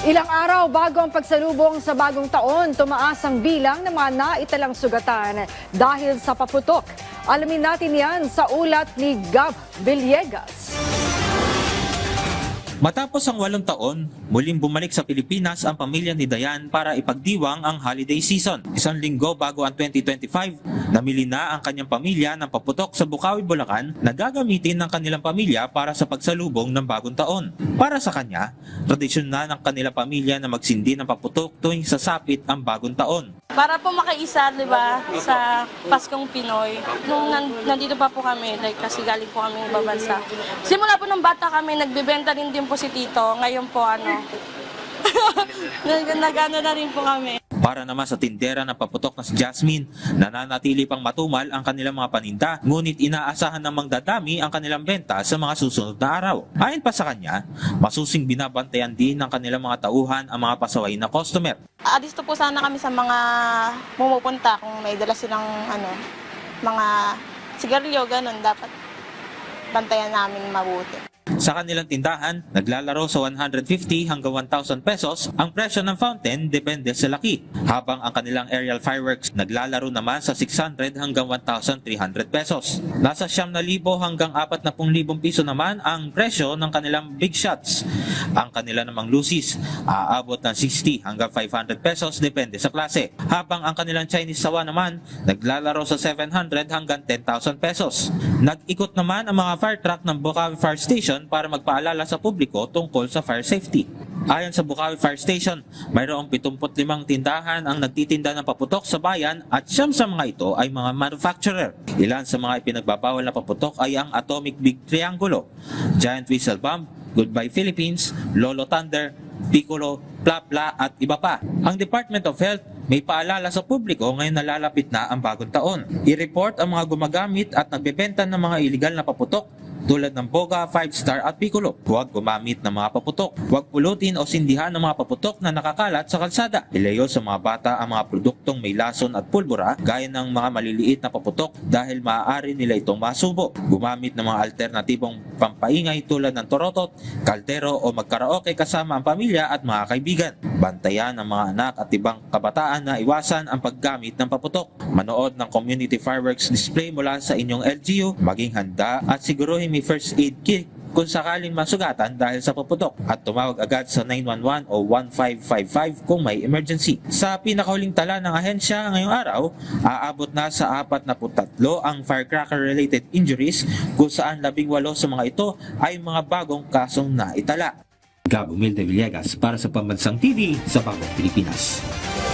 Ilang araw bago ang pagsalubong sa bagong taon, tumaas ang bilang ng mga naitalang sugatan dahil sa paputok. Alamin natin yan sa ulat ni Gab Villegas. Matapos ang 8 taon, muling bumalik sa Pilipinas ang pamilya ni Dayan para ipagdiwang ang holiday season. Isang linggo bago ang 2025, namili na ang kanyang pamilya ng paputok sa Bukawi, Bulacan na gagamitin ng kanilang pamilya para sa pagsalubong ng bagong taon. Para sa kanya, tradisyon na ng kanilang pamilya na magsindi ng paputok tuwing sasapit ang bagong taon. Para po makaisa, di ba, sa Paskong Pinoy. Nung nandito pa po kami, kasi galing po kami ibang bansa. Simula po nung bata kami, nagbebenta rin din po si Tito. Ngayon po, nagano na rin po kami. Para naman sa tindera ng paputok na si Jasmine, nananatili pang matumal ang kanilang mga paninda, ngunit inaasahan namang dadami ang kanilang benta sa mga susunod na araw. Ayon pa sa kanya, masusing binabantayan din ng kanilang mga tauhan ang mga pasaway na customer. Adisto po sana kami sa mga pumupunta kung may dala silang mga sigarilyo, ganun, dapat bantayan namin mabuti. Sa kanilang tindahan, naglalaro sa 150 hanggang 1,000 pesos ang presyo ng fountain depende sa laki. Habang ang kanilang aerial fireworks naglalaro naman sa 600 hanggang 1,300 pesos. Nasa 9,000 hanggang 40,000 piso naman ang presyo ng kanilang big shots. Ang kanila namang lucis, aabot ng 60 hanggang 500 pesos depende sa klase. Habang ang kanilang Chinese sawa naman, naglalaro sa 700 hanggang 10,000 pesos. Nag-ikot naman ang mga fire truck ng Bukawi Fire Station para magpaalala sa publiko tungkol sa fire safety. Ayon sa Bukawi Fire Station, mayroong 75 tindahan ang nagtitinda ng paputok sa bayan at 9 sa mga ito ay mga manufacturer. Ilan sa mga ipinagbabawal na paputok ay ang Atomic Big Triangulo, Giant Whistle Bomb, Goodbye Philippines, Lolo Thunder, Piccolo, Plapla at iba pa. Ang Department of Health may paalala sa publiko ngayon nalalapit na ang bagong taon. I-report ang mga gumagamit at nagbebenta ng mga iligal na paputok tulad ng Boga, 5-Star at Piccolo. Huwag gumamit ng mga paputok. Huwag pulutin o sindihan ng mga paputok na nakakalat sa kalsada. Ilayo sa mga bata ang mga produktong may lason at pulbura gaya ng mga maliliit na paputok dahil maaari nila itong masubo. Gumamit ng mga alternatibong pampaingay tulad ng torotot, kaldero o magkaraoke kasama ang pamilya at mga kaibigan. Bantayan ang mga anak at ibang kabataan na iwasan ang paggamit ng paputok. Manood ng community fireworks display mula sa inyong LGU, maging handa at siguruhin may first aid kit kung sakaling masugatan dahil sa paputok at tumawag agad sa 911 o 1555 kung may emergency. Sa pinakahuling tala ng ahensya ngayong araw, aabot na sa 43 ang firecracker-related injuries kung saan 18 sa mga ito ay mga bagong kasong naitala. Gab Villegas para sa Pambansang TV sa Bagong Pilipinas.